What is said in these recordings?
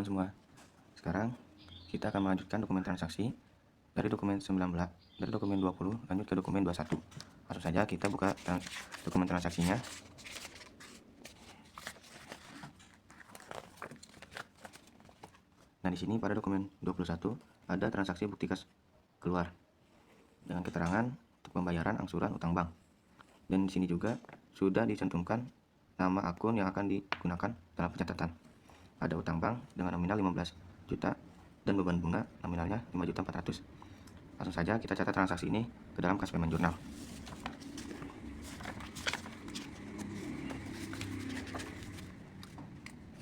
semua. Sekarang kita akan melanjutkan dokumen transaksi dari dokumen 19, dari dokumen 20 lanjut ke dokumen 21. Langsung saja kita buka dokumen transaksinya. Nah, di sini pada dokumen 21 ada transaksi bukti kas keluar dengan keterangan untuk pembayaran angsuran utang bank. Dan di sini juga sudah dicantumkan nama akun yang akan digunakan dalam pencatatan. Ada utang bank dengan nominal 15 juta dan beban bunga nominalnya 5.400.000. Langsung saja kita catat transaksi ini ke dalam kas payment journal.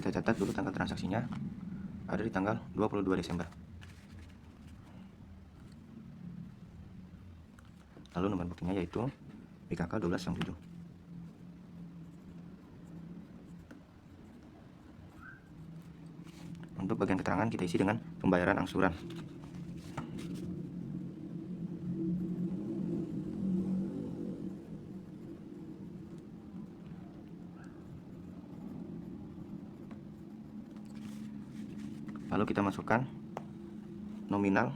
Kita catat dulu tanggal transaksinya ada di tanggal 22 Desember. Lalu nomor buktinya yaitu BKK 1297. Untuk bagian keterangan kita isi dengan pembayaran angsuran. Lalu kita masukkan nominal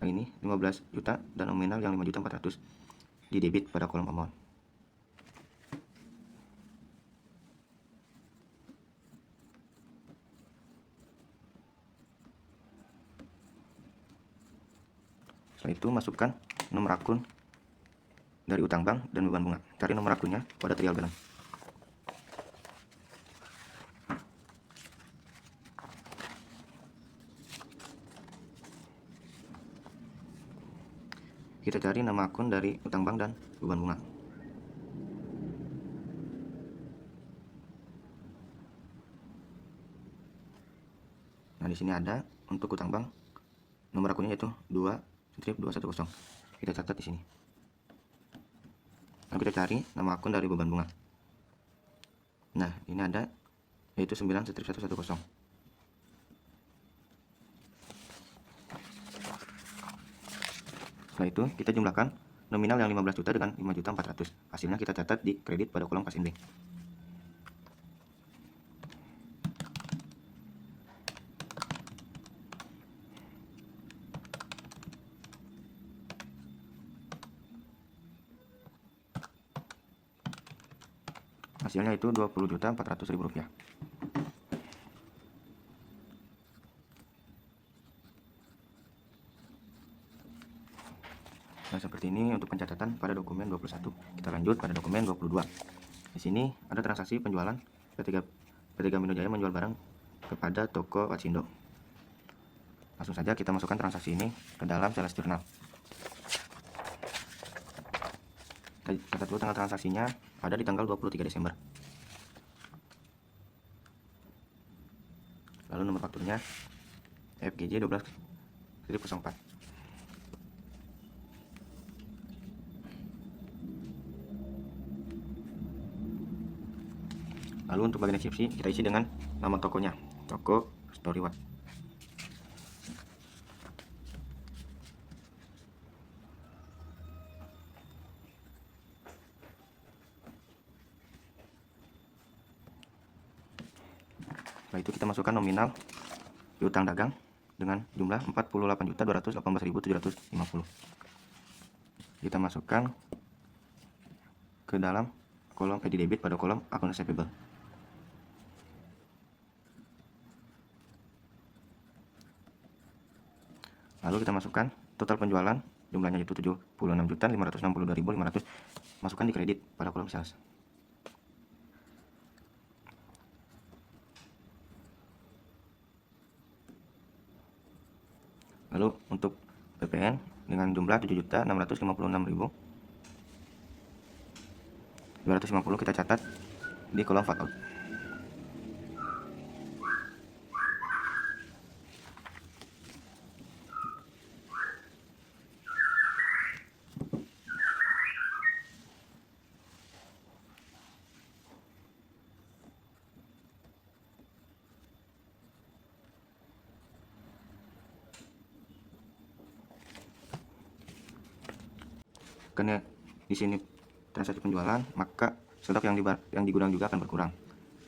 yang ini 15 juta dan nominal yang 5.400.000 di debit pada kolom amount. Setelah itu masukkan nomor akun dari utang bank dan beban bunga. Cari nomor akunnya pada trial balance. Kita cari nama akun dari utang bank dan beban bunga. Nah, di sini ada untuk utang bank nomor akunnya yaitu 2/210. Kita catat di sini. Lalu kita cari nama akun dari beban bunga. Nah, ini ada yaitu 9/110. Setelah itu kita jumlahkan nominal yang 15 juta dengan 5.400.000. Hasilnya kita catat di kredit pada kolom kas inding. Hasilnya itu Rp20.400.000. Nah, seperti ini untuk pencatatan pada dokumen 21. Kita lanjut pada dokumen 22. Di sini ada transaksi penjualan PT Gamindo Jaya menjual barang kepada toko Watsindo. Langsung saja kita masukkan transaksi ini ke dalam sales journal. Kita catat dulu tanggal transaksinya ada di tanggal 23 Desember. Lalu nomor fakturnya FGJ 12/04. Lalu untuk bagian deskripsi kita isi dengan nama tokonya, toko Storywood. Setelah itu kita masukkan nominal piutang dagang dengan jumlah 48.218.750. Kita masukkan ke dalam kolom ID debit pada kolom akun receivable. Lalu kita masukkan total penjualan, jumlahnya itu 76.562.500. Masukkan di kredit pada kolom sales. Lalu untuk PPN dengan jumlah 7.656.250 kita catat di kolom factout. Karena di sini transaksi penjualan, maka stok yang di gudang juga akan berkurang.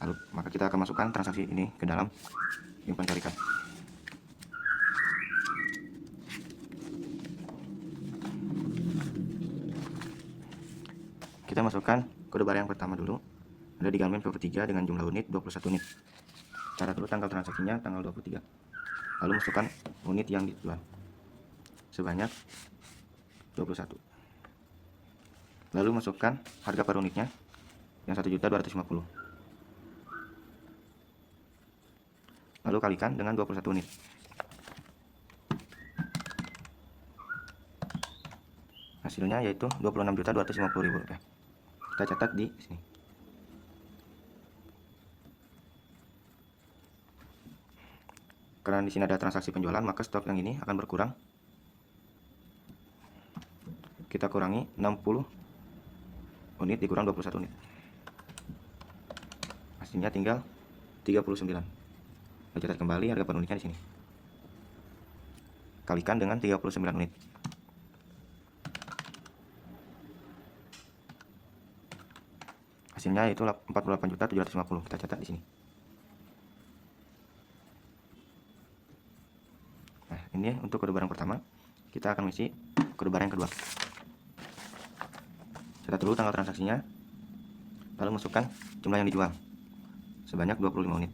Lalu maka kita akan masukkan transaksi ini ke dalam simpan tarikan. Kita masukkan kode barang yang pertama dulu, ada di Garmin 23 dengan jumlah unit 21 unit. Catat dulu tanggal transaksinya tanggal 23. Lalu masukkan unit yang dijual sebanyak 21. Lalu masukkan harga per unitnya yang 1.250.000. Lalu kalikan dengan 21 unit. Hasilnya yaitu 26.250.000 rupiah. Kita catat di sini. Karena di sini ada transaksi penjualan, maka stok yang ini akan berkurang. Kita kurangi 60 unit dikurang 21 unit. Hasilnya tinggal 39. Kita catat kembali harga per unitnya di sini. Kalikan dengan 39 unit. Hasilnya yaitu 48.750.000. Kita catat di sini. Nah, ini untuk kode barang pertama. Kita akan mengisi kode barang yang kedua. Catat dulu tanggal transaksinya. Lalu masukkan jumlah yang dijual sebanyak 25 unit.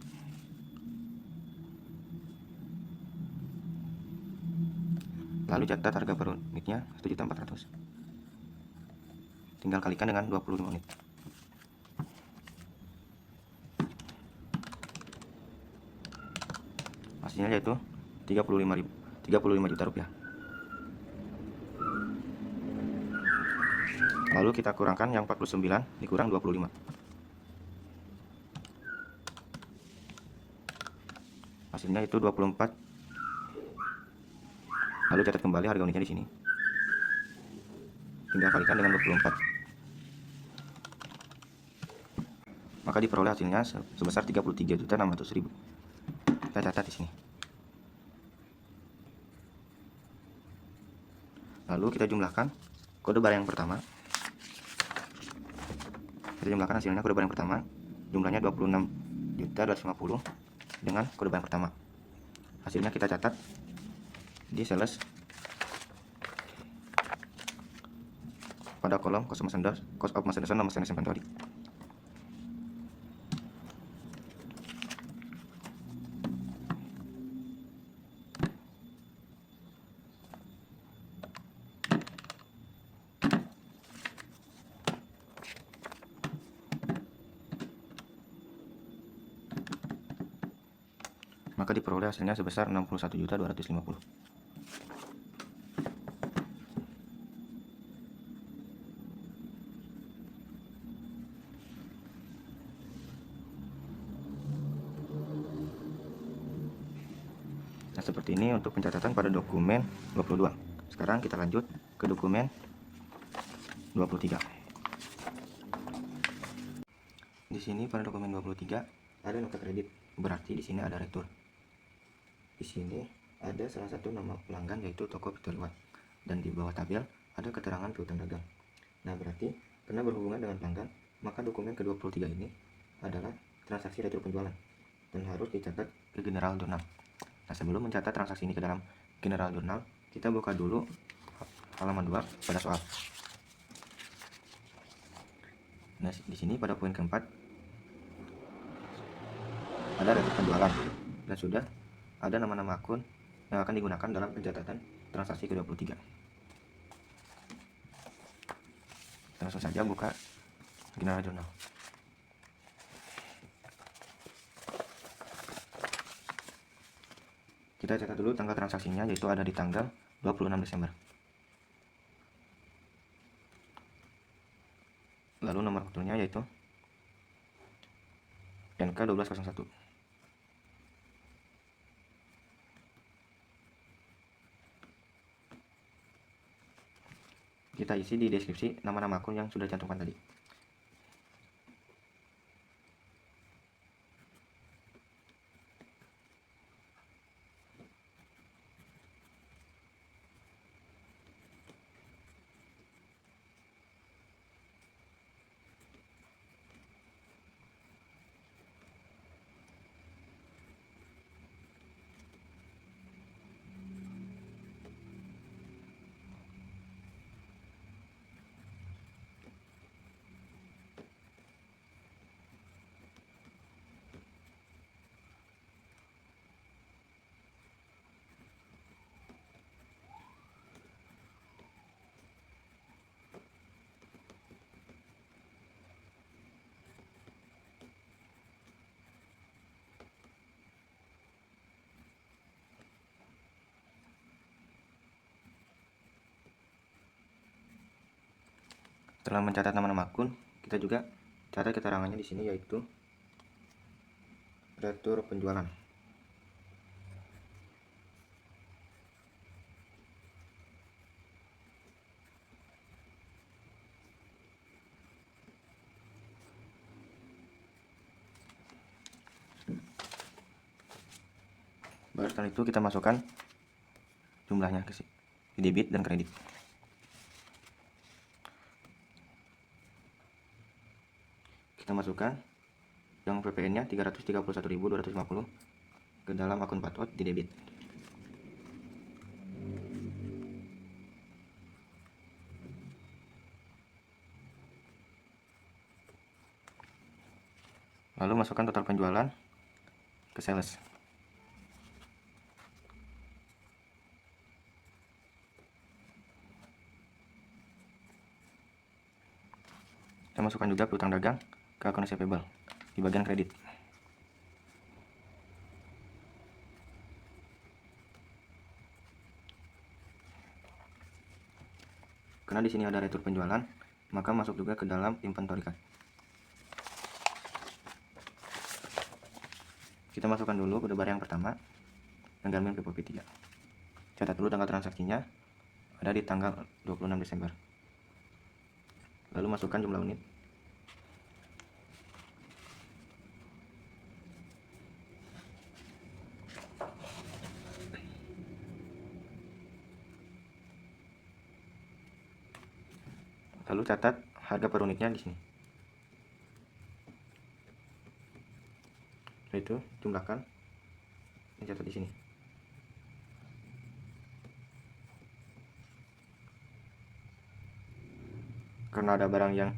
Lalu catat harga per unitnya 1.400.000. Tinggal kalikan dengan 25 unit. Hasilnya yaitu 35 juta rupiah. Lalu kita kurangkan yang 49 dikurang 25. Hasilnya itu 24. Lalu catat kembali harga unitnya di sini. Tinggal kalikan dengan 24. Maka diperoleh hasilnya sebesar 33.600.000. Kita catat di sini. Lalu kita jumlahkan kode barang yang pertama. Kita jumlahkan hasilnya kode barang pertama. Jumlahnya 26.250.000 dengan kode barang pertama. Hasilnya kita catat di sales pada kolom cost of merchandise nomor sales inventory. Maka diperoleh hasilnya sebesar 61.250.000. Nah, seperti ini untuk pencatatan pada dokumen 22. Sekarang kita lanjut ke dokumen 23. Di sini pada dokumen 23 ada nota kredit, berarti di sini ada retur. Di sini ada salah satu nama pelanggan yaitu toko Victory Watt, dan di bawah tabel ada keterangan piutang dagang. Nah, berarti karena berhubungan dengan pelanggan, maka dokumen ke-23 ini adalah transaksi retur penjualan dan harus dicatat ke General Journal. Nah, sebelum mencatat transaksi ini ke dalam General Journal, kita buka dulu halaman 2 pada soal. Nah, di sini pada poin keempat ada retur penjualan dan sudah ada nama-nama akun yang akan digunakan dalam pencatatan transaksi ke-23. Langsung saja buka General Journal. Kita catat dulu tanggal transaksinya, yaitu ada di tanggal 26 Desember. Lalu nomor fakturnya yaitu NK1201. Kita isi di deskripsi nama-nama akun yang sudah cantumkan tadi. Setelah mencatat nama-nama akun, kita juga catat keterangannya di sini, yaitu retur penjualan. Baru setelah itu kita masukkan jumlahnya ke sini, debit dan kredit. Kita masukkan yang VPN-nya 331.250 ke dalam akun password di debit. Lalu masukkan total penjualan ke sales. Kita masukkan juga piutang dagang ke akun receivable di bagian kredit. Karena di sini ada retur penjualan, maka masuk juga ke dalam inventory card. Kita masukkan dulu kode barang yang pertama, yang Garmin PPP 3. Catat dulu tanggal transaksinya, ada di tanggal 26 Desember. Lalu masukkan jumlah unit. Lalu catat harga per unitnya di sini. Setelah itu jumlahkan dan catat di sini. Karena ada barang yang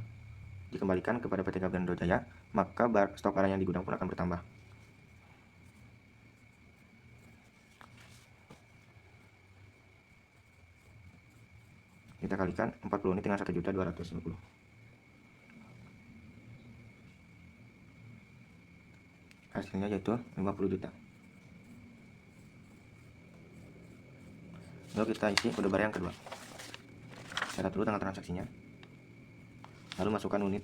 dikembalikan kepada PT Gabrindo Jaya, maka stok barang yang di gudang pun akan bertambah. Kita kalikan 40 unit dengan 1.250.000. Hasilnya yaitu 50 juta. Lalu kita isi kode barang yang kedua. Catat dulu tanggal transaksinya. Lalu masukkan unit.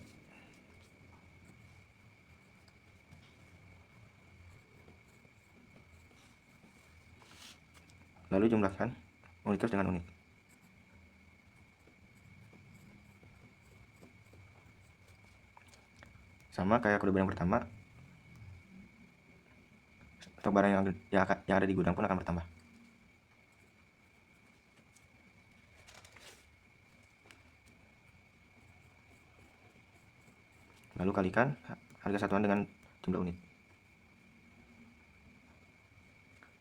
Lalu jumlahkan unitas dengan unit. Sama kayak kode barang pertama, stok barang yang ada di gudang pun akan bertambah. Lalu kalikan harga satuan dengan jumlah unit.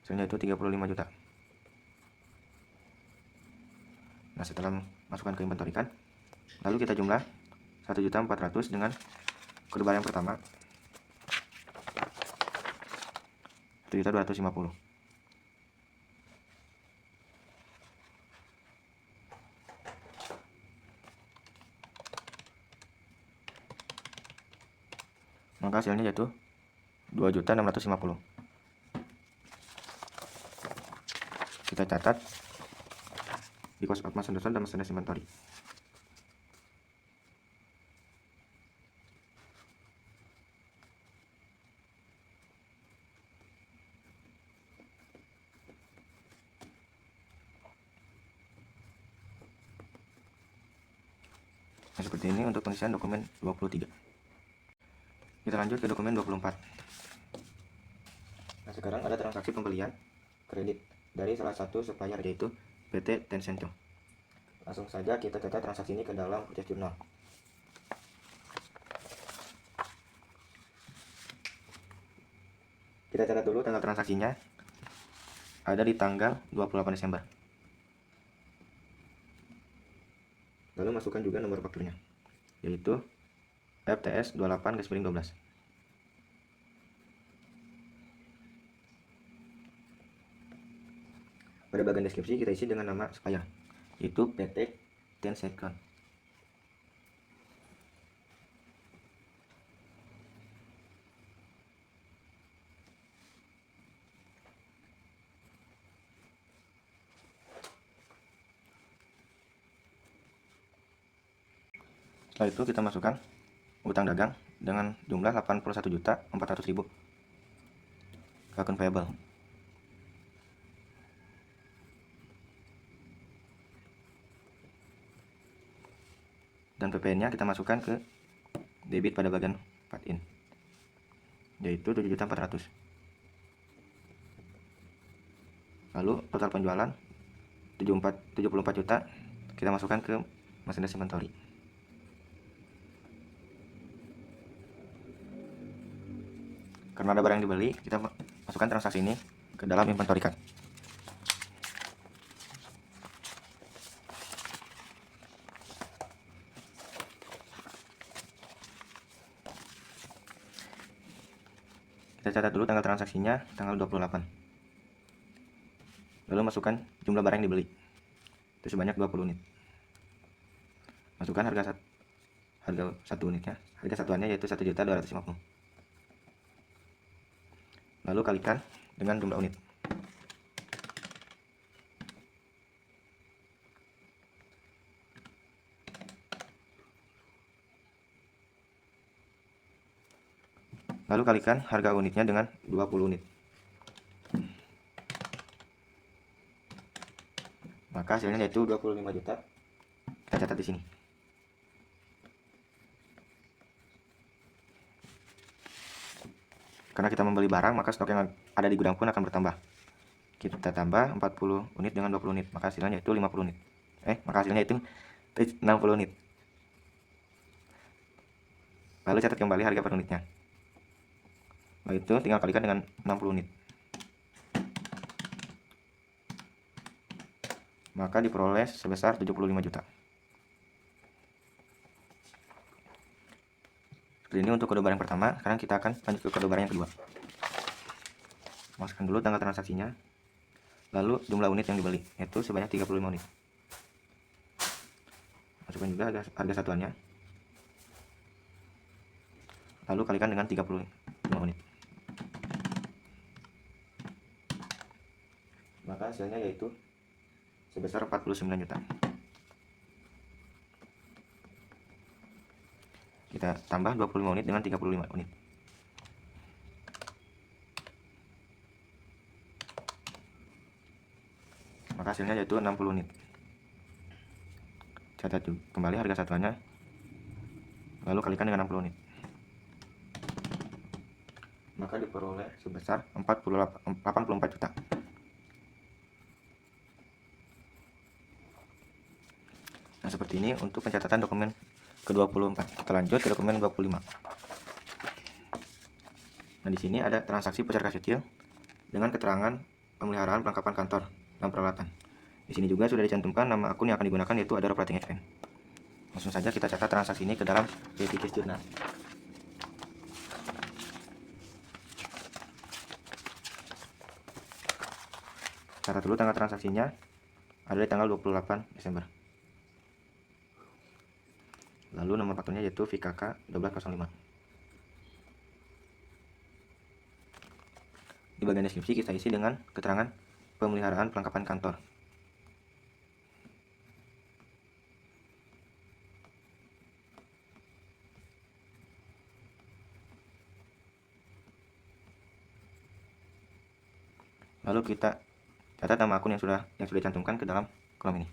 Hasilnya itu 35 juta. Nah, setelah masukkan ke inventory kan, lalu kita jumlah 1.400.000 dengan kode barang yang pertama 1.250.000. Maka hasilnya yaitu 2.650.000. Kita catat di cost of merchandise dan merchandise inventory. Nah, seperti ini untuk pengisian dokumen 23. Kita lanjut ke dokumen 24. Nah, sekarang ada transaksi pembelian kredit dari salah satu supplier, yaitu PT Tencent. Langsung saja kita catat transaksi ini ke dalam purchase journal. Kita catat dulu tanggal transaksinya, ada di tanggal 28 Desember. Lalu masukkan juga nomor fakturnya, yaitu FTS 28/12. Pada bagian deskripsi kita isi dengan nama supplier, yaitu PT Tencent. Setelah itu kita masukkan utang dagang dengan jumlah 81.400.000 ke akun payable. Dan PPN-nya kita masukkan ke debit pada bagian part in, yaitu 7.400.000. Lalu total penjualan 74 juta kita masukkan ke merchandise inventory. Karena ada barang yang dibeli, kita masukkan transaksi ini ke dalam inventory card. Kita catat dulu tanggal transaksinya, tanggal 28. Lalu masukkan jumlah barang yang dibeli, itu sebanyak 20 unit. Masukkan harga satu unitnya, harga satuannya yaitu 1.250.000. Lalu kalikan dengan jumlah unit. Lalu kalikan harga unitnya dengan 20 unit. Maka hasilnya yaitu 25 juta. Kita catat di sini. Karena kita membeli barang, maka stok yang ada di gudang pun akan bertambah. Kita tambah 40 unit dengan 20 unit, maka hasilnya itu 50 unit. Maka hasilnya itu 60 unit. Lalu catat kembali harga per unitnya. Lalu itu tinggal kalikan dengan 60 unit. Maka diperoleh sebesar 75 juta. Ini untuk kode barang pertama. Sekarang kita akan lanjut ke kode barang yang kedua. Masukkan dulu tanggal transaksinya, lalu jumlah unit yang dibeli, yaitu sebanyak 35 unit. Masukkan juga harga satuannya, lalu kalikan dengan 35 unit. Maka hasilnya yaitu sebesar 49 juta. Kita tambah 25 unit dengan 35 unit. Maka hasilnya yaitu 60 unit. Catat kembali harga satuannya, lalu kalikan dengan 60 unit. Maka diperoleh sebesar 84 juta. Nah, seperti ini untuk pencatatan dokumen ke-24. Kita lanjut ke dokumen 25. Nah, di sini ada transaksi voucher kas kecil dengan keterangan pemeliharaan perlengkapan kantor dan peralatan. Di sini juga sudah dicantumkan nama akun yang akan digunakan, yaitu Adara Operating Expense. Langsung saja kita catat transaksi ini ke dalam petty cash journal. Catat dulu tanggal transaksinya ada di tanggal 28 Desember. Lalu nomor fakturnya yaitu VKK 1205. Di bagian deskripsi kita isi dengan keterangan pemeliharaan perlengkapan kantor. Lalu kita catat nama akun yang sudah dicantumkan ke dalam kolom ini.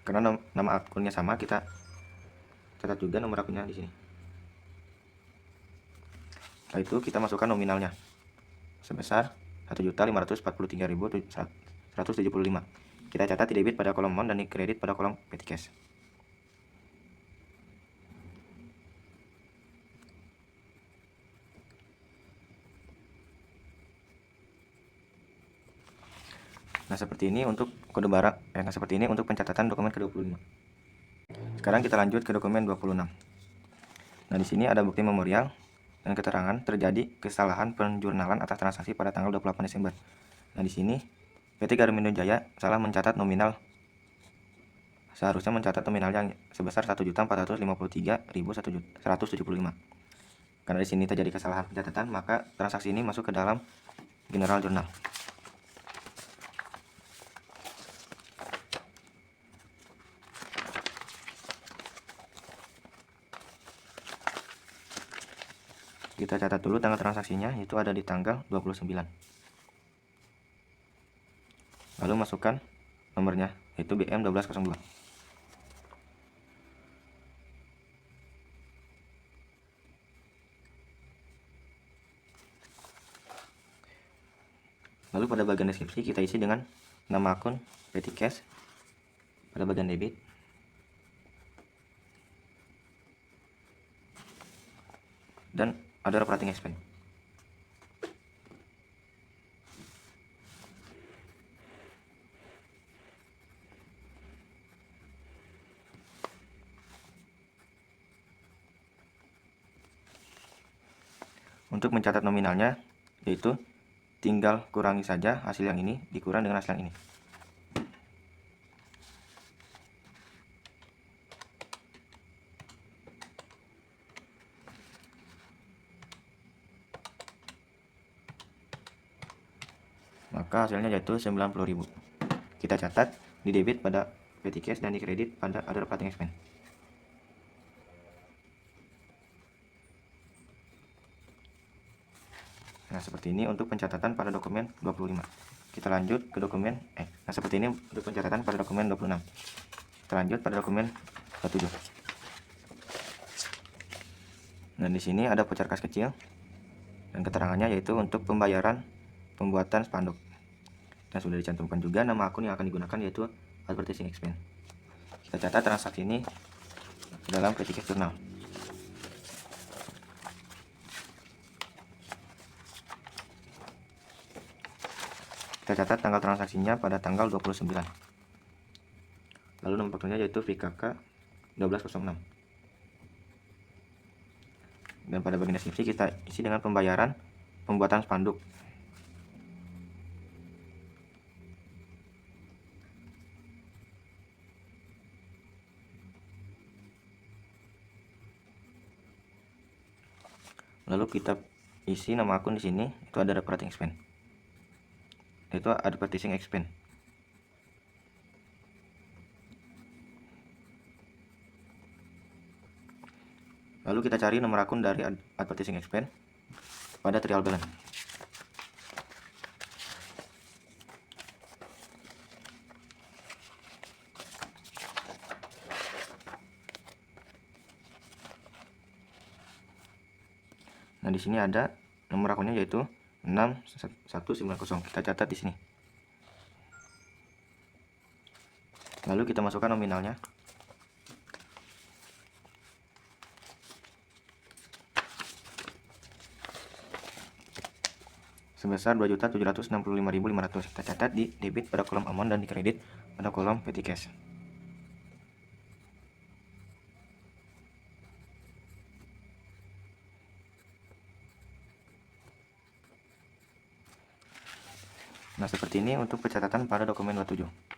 Karena nama akunnya sama, kita catat juga nomor akunnya di sini. Setelah itu kita masukkan nominalnya sebesar 1.543.175. Kita catat di debit pada kolom amount dan di kredit pada kolom petty cash. Nah, seperti ini untuk kode barang. Seperti ini untuk pencatatan dokumen ke-25. Sekarang kita lanjut ke dokumen 26. Nah, di sini ada bukti memorial dan keterangan terjadi kesalahan penjurnalan atas transaksi pada tanggal 28 Desember. Nah, di sini PT Garmindo Jaya salah mencatat nominal. Seharusnya mencatat nominal yang sebesar 1.453.175. Karena di sini terjadi kesalahan pencatatan, maka transaksi ini masuk ke dalam general journal. Kita catat dulu tanggal transaksinya, itu ada di tanggal 29. Lalu masukkan nomornya, yaitu BM1202. Lalu pada bagian deskripsi kita isi dengan nama akun Petty Cash pada bagian debit. Dan other operating expense. Untuk mencatat nominalnya, yaitu tinggal kurangi saja hasil yang ini dikurang dengan hasil yang ini. Maka hasilnya yaitu 90.000. Kita catat di debit pada petty cash dan di kredit pada other operating expense. Nah, seperti ini untuk pencatatan pada dokumen 25. Kita lanjut ke dokumen nah seperti ini untuk pencatatan pada dokumen 26. Kita lanjut pada dokumen 27. Nah, di sini ada voucher kas kecil dan keterangannya yaitu untuk pembayaran pembuatan spanduk. Dan sudah dicantumkan juga nama akun yang akan digunakan yaitu advertising expense. Kita catat transaksi ini dalam petty cash journal. Kita catat tanggal transaksinya pada tanggal 29. Lalu nomor fakturnya yaitu VKK 1206. Dan pada bagian deskripsi kita isi dengan pembayaran pembuatan spanduk. Lalu kita isi nama akun di sini, itu ada operating expense. Itu advertising expense. Lalu kita cari nomor akun dari advertising expense pada trial balance. Nah, di sini ada nomor akunnya yaitu 6190. Kita catat di sini. Lalu kita masukkan nominalnya. Sebesar 2.765.500. Kita catat di debit pada kolom amount dan di kredit pada kolom petty cash. Nah, seperti ini untuk pencatatan pada dokumen 27.